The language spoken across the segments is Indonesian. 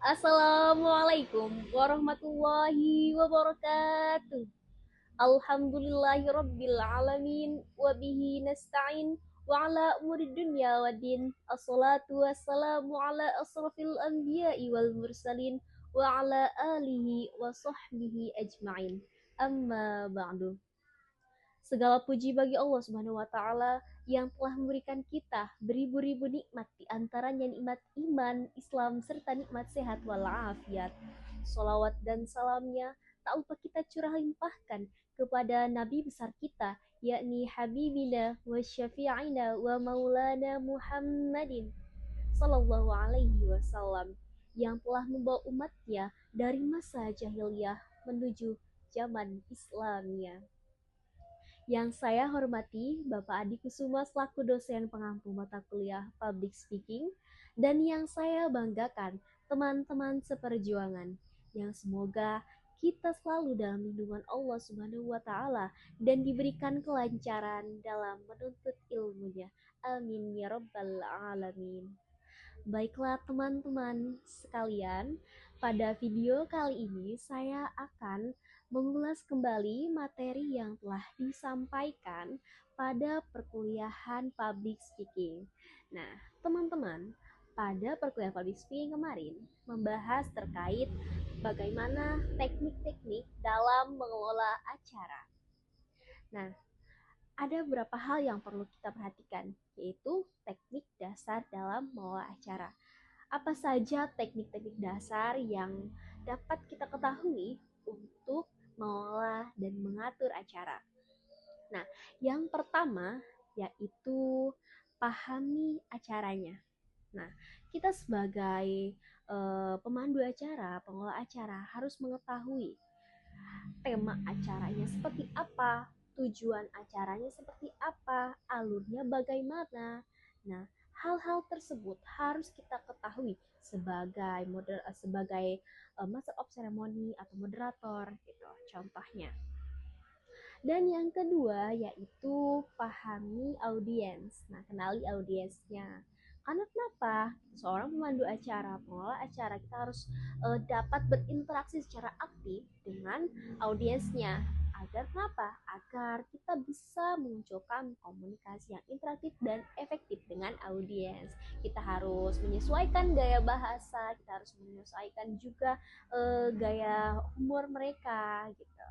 Assalamualaikum warahmatullahi wabarakatuh. Alhamdulillahi rabbil alamin wa bihi nasta'in wa ala umuri dunya waddin. Assalatu wassalamu ala asrafil anbiya'i wal mursalin wa ala alihi wa sahbihi ajma'in. Amma ba'du. Segala puji bagi Allah Subhanahu wa taala yang telah memberikan kita beribu-ribu nikmat, di antaranya nikmat iman, Islam serta nikmat sehat walafiat. Salawat dan salamnya tak lupa kita curah limpahkan kepada nabi besar kita, yakni habibina wa syafi'ina wa maulana Muhammadin sallallahu alaihi wasallam, yang telah membawa umatnya dari masa jahiliyah menuju zaman Islamnya. Yang saya hormati Bapak Adi Kusuma selaku dosen pengampu mata kuliah Public Speaking, dan yang saya banggakan teman-teman seperjuangan, yang semoga kita selalu dalam lindungan Allah Subhanahu wa taala dan diberikan kelancaran dalam menuntut ilmunya. Amin ya rabbal alamin. Baiklah teman-teman sekalian, pada video kali ini saya akan mengulas kembali materi yang telah disampaikan pada perkuliahan public speaking. Nah, teman-teman, pada perkuliahan public speaking kemarin membahas terkait bagaimana teknik-teknik dalam mengelola acara. Nah, ada beberapa hal yang perlu kita perhatikan, yaitu teknik dasar dalam mengelola acara. Apa saja teknik-teknik dasar yang dapat kita ketahui untuk mengelola dan mengatur acara? Nah, yang pertama yaitu pahami acaranya. Nah, kita sebagai pemandu acara, pengelola acara harus mengetahui tema acaranya seperti apa, tujuan acaranya seperti apa, alurnya bagaimana. Nah, hal-hal tersebut harus kita ketahui sebagai master of ceremony atau moderator gitu contohnya. Dan yang kedua yaitu pahami audiens. Nah, kenali audiensnya. Karena kenapa? Seorang pemandu acara, pengelola acara, kita harus dapat berinteraksi secara aktif dengan audiensnya. Agar kenapa? Agar kita bisa memunculkan komunikasi yang interaktif dan efektif dengan audiens. Kita harus menyesuaikan gaya bahasa, kita harus menyesuaikan juga gaya humor mereka gitu.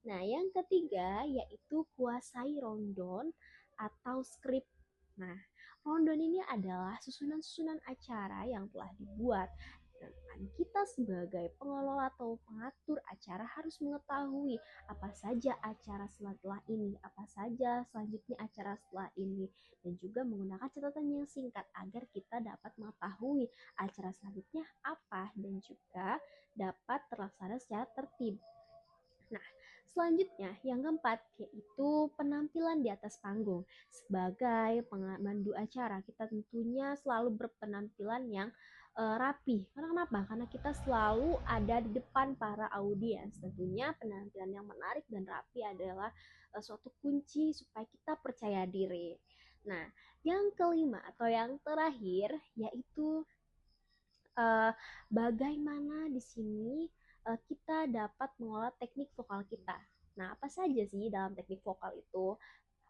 Nah, yang ketiga yaitu kuasai rundown atau skrip. Nah, rundown ini adalah susunan-susunan acara yang telah dibuat. Dan kita sebagai pengelola atau pengatur acara harus mengetahui apa saja acara setelah ini, apa saja selanjutnya acara setelah ini, dan juga menggunakan catatan yang singkat agar kita dapat mengetahui acara selanjutnya apa dan juga dapat terlaksana secara tertib. Nah, selanjutnya yang keempat yaitu penampilan di atas panggung. Sebagai pemandu acara, kita tentunya selalu berpenampilan yang rapi. Karena kenapa? Karena kita selalu ada di depan para audiens. Tentunya penampilan yang menarik dan rapi adalah suatu kunci supaya kita percaya diri. Nah, yang kelima atau yang terakhir yaitu uh, bagaimana di sini kita dapat mengolah teknik vokal kita. Nah, apa saja sih dalam teknik vokal itu?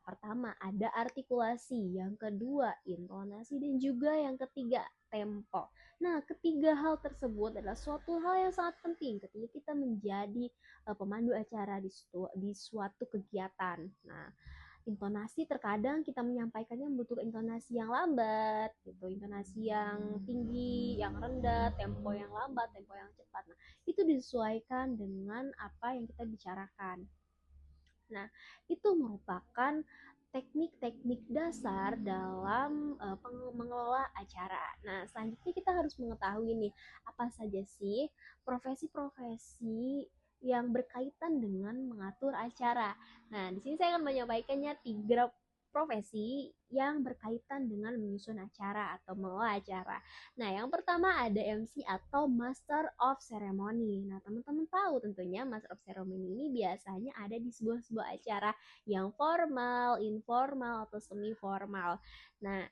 Pertama, ada artikulasi, yang kedua, intonasi, dan juga yang ketiga, tempo. Nah, ketiga hal tersebut adalah suatu hal yang sangat penting ketika kita menjadi pemandu acara di suatu kegiatan. Nah, intonasi terkadang kita menyampaikannya membutuhkan intonasi yang lambat gitu, intonasi yang tinggi, yang rendah, tempo yang lambat, tempo yang cepat. Nah, itu disesuaikan dengan apa yang kita bicarakan. Nah, itu merupakan teknik-teknik dasar dalam mengelola acara. Nah, selanjutnya kita harus mengetahui nih, apa saja sih profesi-profesi yang berkaitan dengan mengatur acara. Nah, di sini saya akan menyampaikannya tiga profesi yang berkaitan dengan menyusun acara atau mengelola acara. Nah, yang pertama ada MC atau Master of Ceremony. Nah, teman-teman tahu tentunya Master of Ceremony ini biasanya ada di sebuah acara yang formal, informal, atau semi formal. Nah,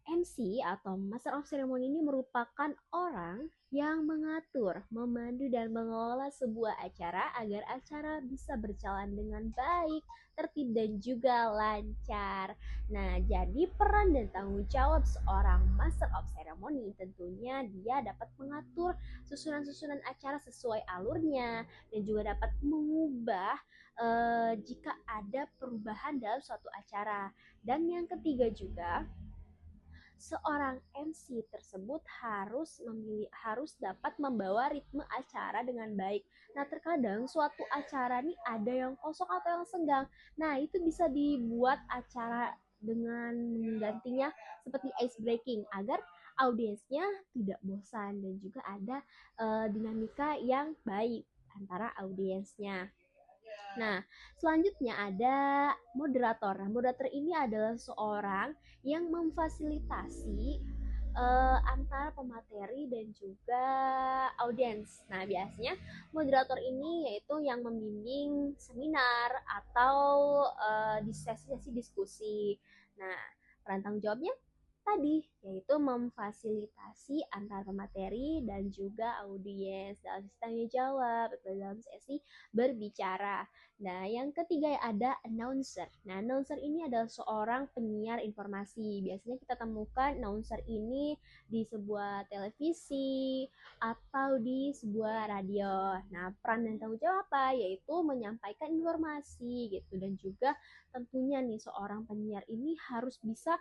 MC atau Master of Ceremony ini merupakan orang yang mengatur, memandu, dan mengelola sebuah acara agar acara bisa berjalan dengan baik, tertib, dan juga lancar. Nah, jadi peran dan tanggung jawab seorang Master of Ceremony tentunya dia dapat mengatur susunan-susunan acara sesuai alurnya dan juga dapat mengubah jika ada perubahan dalam suatu acara. Dan yang ketiga juga, seorang MC tersebut harus dapat membawa ritme acara dengan baik. Nah, terkadang suatu acara nih ada yang kosong atau yang senggang. Nah, itu bisa dibuat acara dengan menggantinya seperti ice breaking agar audiensnya tidak bosan dan juga ada dinamika yang baik antara audiensnya. Nah, selanjutnya ada moderator. Nah, moderator ini adalah seorang yang memfasilitasi antara pemateri dan juga audiens. Nah, biasanya moderator ini yaitu yang membimbing seminar atau di sesi-sesi diskusi. Nah, peran tanggung jawabnya tadi yaitu memfasilitasi antar pemateri dan juga audiens dalam sesi tanya jawab atau dalam sesi berbicara. Nah, yang ketiga ada announcer. Nah, announcer ini adalah seorang penyiar informasi. Biasanya kita temukan announcer ini di sebuah televisi atau di sebuah radio. Nah, peran dan tanggung jawab apa? Yaitu menyampaikan informasi gitu dan juga tentunya nih seorang penyiar ini harus bisa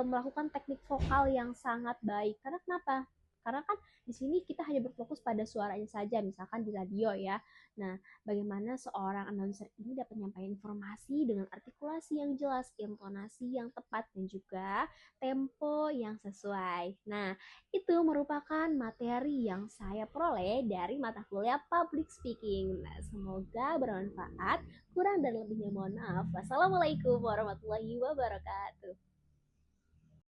melakukan teknik vokal yang sangat baik. Karena kenapa? Karena kan di sini kita hanya berfokus pada suaranya saja, misalkan di radio ya. Nah, bagaimana seorang announcer ini dapat menyampaikan informasi dengan artikulasi yang jelas, intonasi yang tepat, dan juga tempo yang sesuai. Nah, itu merupakan materi yang saya peroleh dari mata kuliah Public Speaking. Nah, semoga bermanfaat. Kurang dan lebihnya mohon maaf. Wassalamualaikum warahmatullahi wabarakatuh.